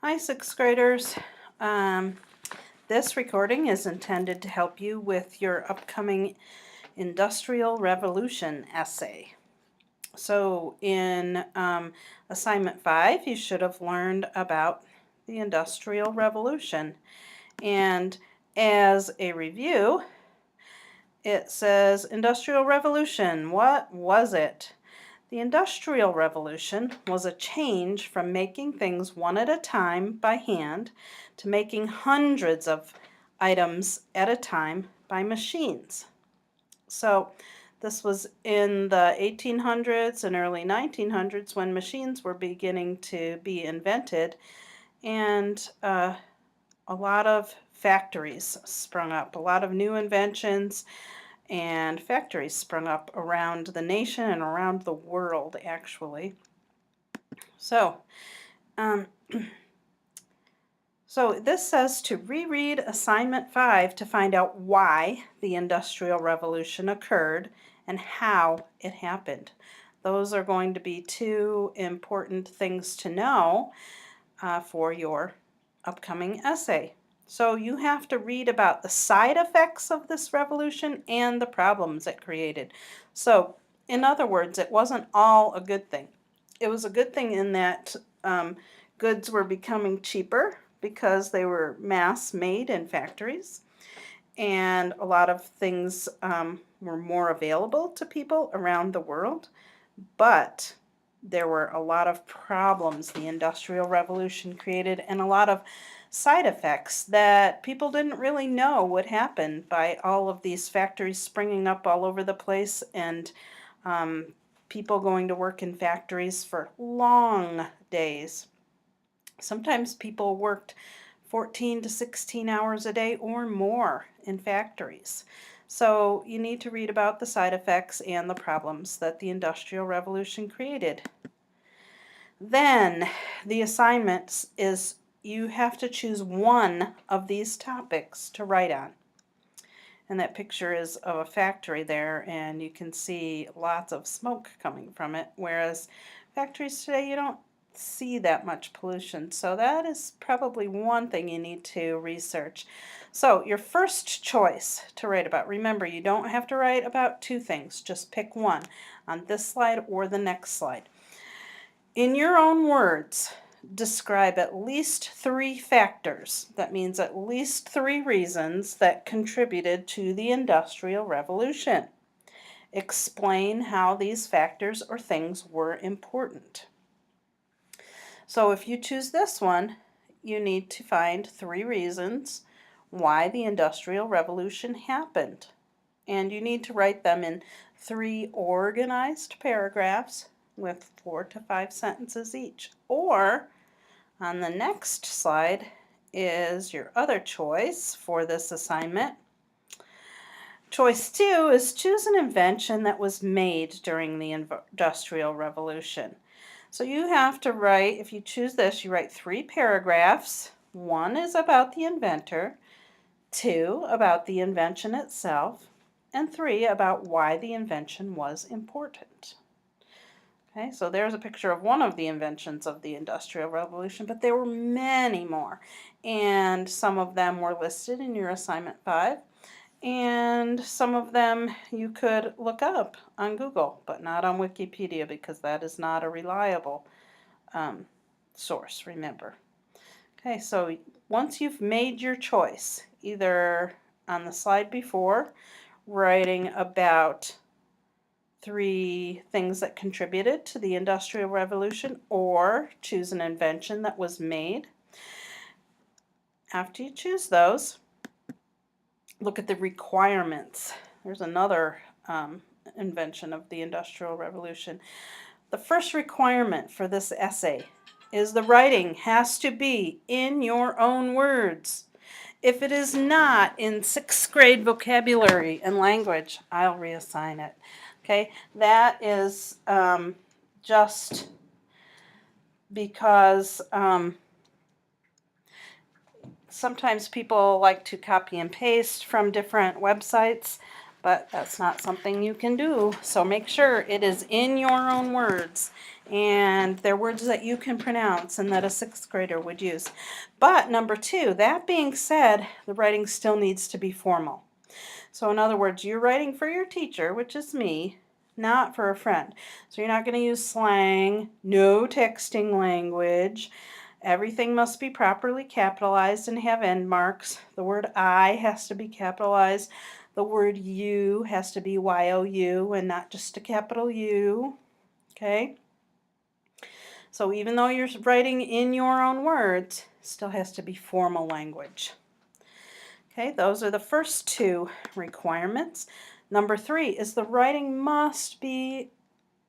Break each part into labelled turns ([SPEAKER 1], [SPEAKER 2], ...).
[SPEAKER 1] Hi, sixth graders. Um, this recording is intended to help you with your upcoming Industrial Revolution essay. So in assignment 5, you should have learned about the Industrial Revolution. And as a review, it says, Industrial Revolution, what was it? The Industrial Revolution was a change from making things one at a time by hand to making hundreds of items at a time by machines. So this was in the 1800s and early 1900s when machines were beginning to be invented, and a lot of factories sprung up, a lot of new inventions and factories sprung up around the nation and around the world, actually. So, um, so this says to reread assignment 5 to find out why the Industrial Revolution occurred and how it happened. Those are going to be two important things to know for your upcoming essay. So you have to read about the side effects of this revolution and the problems it created. So, in other words, it wasn't all a good thing. It was a good thing in that goods were becoming cheaper because they were mass made in factories, and a lot of things were more available to people around the world. But there were a lot of problems the Industrial Revolution created and a lot of side effects that people didn't really know would happen by all of these factories springing up all over the place, and people going to work in factories for long days. Sometimes people worked 14 to 16 hours a day or more in factories. So you need to read about the side effects and the problems that the Industrial Revolution created. Then the assignment is you have to choose one of these topics to write on. And that picture is of a factory there, and you can see lots of smoke coming from it, whereas factories today, you don't see that much pollution. So that is probably one thing you need to research. So your first choice to write about, remember, you don't have to write about two things, just pick one on this slide or the next slide. In your own words, describe at least 3 factors. That means at least 3 reasons that contributed to the Industrial Revolution. Explain how these factors or things were important. So if you choose this one, you need to find 3 reasons why the Industrial Revolution happened. And you need to write them in 3 organized paragraphs with 4 to 5 sentences each. Or on the next slide is your other choice for this assignment. Choice 2 is choose an invention that was made during the Industrial Revolution. So you have to write, if you choose this, you write 3 paragraphs. 1 is about the inventor, 2 about the invention itself, and 3 about why the invention was important. Okay, so there's a picture of one of the inventions of the Industrial Revolution, but there were many more, and some of them were listed in your assignment 5, and some of them you could look up on Google, but not on Wikipedia, because that is not a reliable source, remember. Okay, so once you've made your choice, either on the slide before, writing about 3 things that contributed to the Industrial Revolution, or choose an invention that was made. After you choose those, look at the requirements. There's another invention of the Industrial Revolution. The first requirement for this essay is the writing has to be in your own words. If it is not in 6th grade vocabulary and language, I'll reassign it. Okay, that is just because sometimes people like to copy and paste from different websites, but that's not something you can do. So make sure it is in your own words and they're words that you can pronounce and that a sixth grader would use. But number two, that being said, the writing still needs to be formal. So in other words, you're writing for your teacher, which is me, not for a friend. So you're not going to use slang, no texting language. Everything must be properly capitalized and have end marks. The word I has to be capitalized. The word you has to be Y-O-U and not just a capital U. Okay? So even though you're writing in your own words, still has to be formal language. Okay, those are the first two requirements. Number three is the writing must be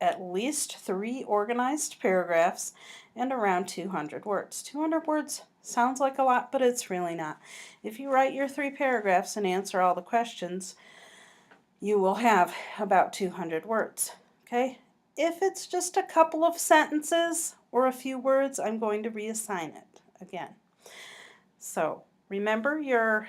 [SPEAKER 1] at least 3 organized paragraphs and around 200 words. 200 words sounds like a lot, but it's really not. If you write your 3 paragraphs and answer all the questions, you will have about 200 words. Okay? If it's just a couple of sentences or a few words, I'm going to reassign it again. So remember your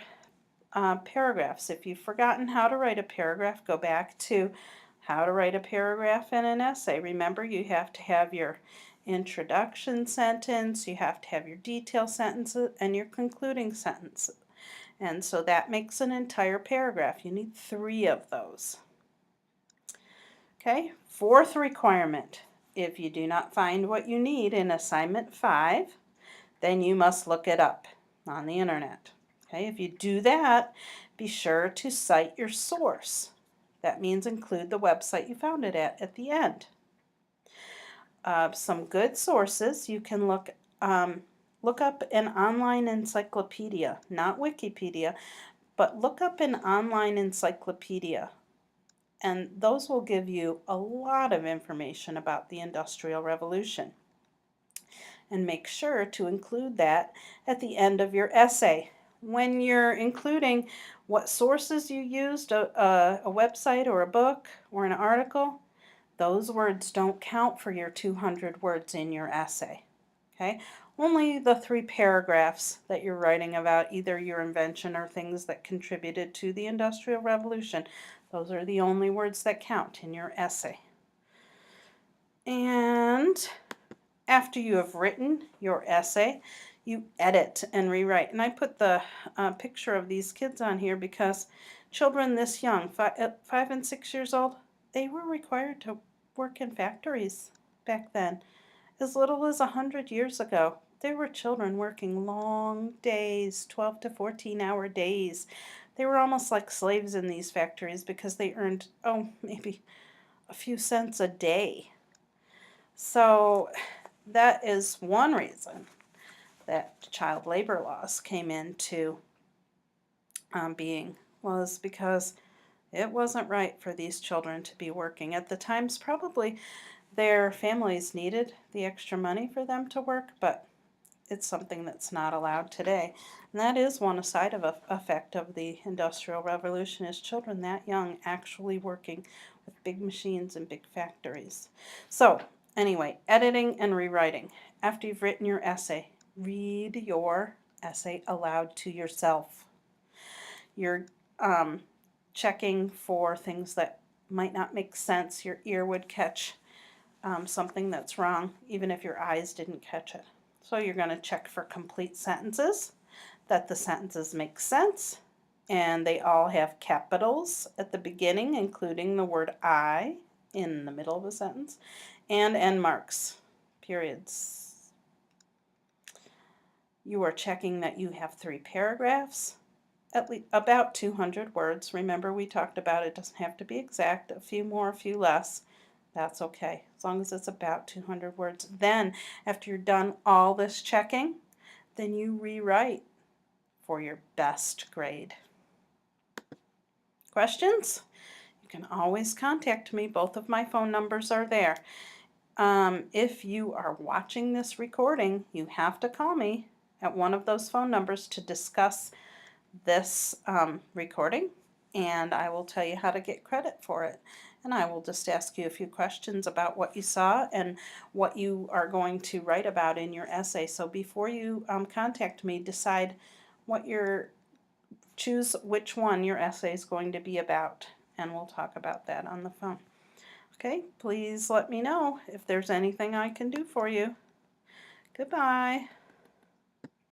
[SPEAKER 1] paragraphs. If you've forgotten how to write a paragraph, go back to how to write a paragraph in an essay. Remember, you have to have your introduction sentence, you have to have your detail sentences, and your concluding sentence. And so that makes an entire paragraph. You need 3 of those. Okay, fourth requirement. If you do not find what you need in assignment 5, then you must look it up on the internet. Okay, if you do that, be sure to cite your source. That means include the website you found it at the end. Some good sources, you can look up an online encyclopedia, not Wikipedia, but look up an online encyclopedia. And those will give you a lot of information about the Industrial Revolution. And make sure to include that at the end of your essay. When you're including what sources you used, a website or a book or an article, those words don't count for your 200 words in your essay. Okay? Only the 3 paragraphs that you're writing about either your invention or things that contributed to the Industrial Revolution, those are the only words that count in your essay. And after you have written your essay, you edit and rewrite. And I put the picture of these kids on here because children this young, 5 and 6 years old, they were required to work in factories back then. As little as 100 years ago, there were children working long days, 12 to 14-hour days. They were almost like slaves in these factories because they earned, maybe a few cents a day. So that is one reason that child labor laws came into being, was because it wasn't right for these children to be working. At the times, probably their families needed the extra money for them to work, but it's something that's not allowed today. And that is one side of effect of the Industrial Revolution, is children that young actually working with big machines and big factories. So anyway, editing and rewriting. After you've written your essay, read your essay aloud to yourself. You're checking for things that might not make sense. Your ear would catch something that's wrong, even if your eyes didn't catch it. So you're going to check for complete sentences, that the sentences make sense, and they all have capitals at the beginning, including the word I in the middle of a sentence, and end marks, periods. You are checking that you have 3 paragraphs, at least about 200 words. Remember, we talked about it doesn't have to be exact, a few more, a few less. That's okay, as long as it's about 200 words. Then, after you're done all this checking, then you rewrite for your best grade. Questions? You can always contact me. Both of my phone numbers are there. If you are watching this recording, you have to call me at one of those phone numbers to discuss this recording, and I will tell you how to get credit for it. And I will just ask you a few questions about what you saw and what you are going to write about in your essay. So before you contact me, decide choose which one your essay is going to be about, and we'll talk about that on the phone. Okay, please let me know if there's anything I can do for you. Goodbye.